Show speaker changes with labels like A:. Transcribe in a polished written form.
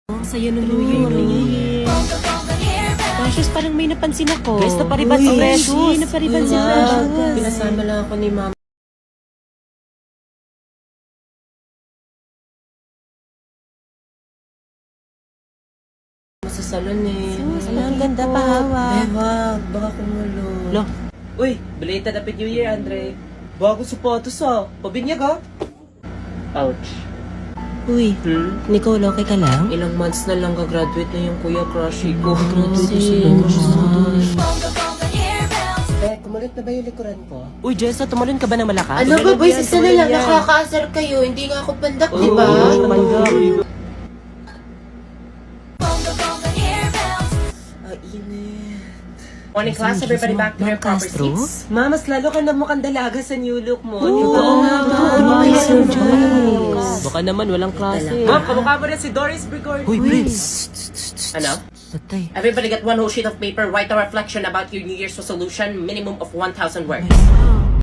A: Saya ng New Year. Precious, parang may napansin ako.
B: Guys, napariban si Precious.
A: Napariban si Precious.
B: Pinasama lang ako ni Mama sa salon eh.
A: Ang ganda pa hawa.
B: Wag, baka kumulo.
A: Lo.
B: Uy, belated Happy New Year, Andre. Bago sapatos ah. Pabinyag ah. Ouch.
A: Uy, Nicole, okay ka lang?
B: Ilang months na lang gagraduate na yung kuya crushy ko. Kumulit na ba yung likuran ko?
A: Uy, Jessa, tumalon ka ba ng malakas?
C: Ano ba, boys? Isa na lang.
B: yan.
C: Nakakaasar kayo. Hindi nga ako pandak, di ba?
B: Morning class, everybody back to their proper seats. Ma, mas lalo ka na mukhang dalaga sa new look mo.
A: Oo nga ba?
C: Ay, Sir Joyce.
A: Baka naman walang klase.
B: Ma'am, kamukha mo rin si Doris Brigor.
A: Uy, Prince.
B: Ano?
A: Patay.
B: Everybody get one whole sheet of paper, write a reflection about your New Year's resolution, minimum of 1,000 words.
A: Wow.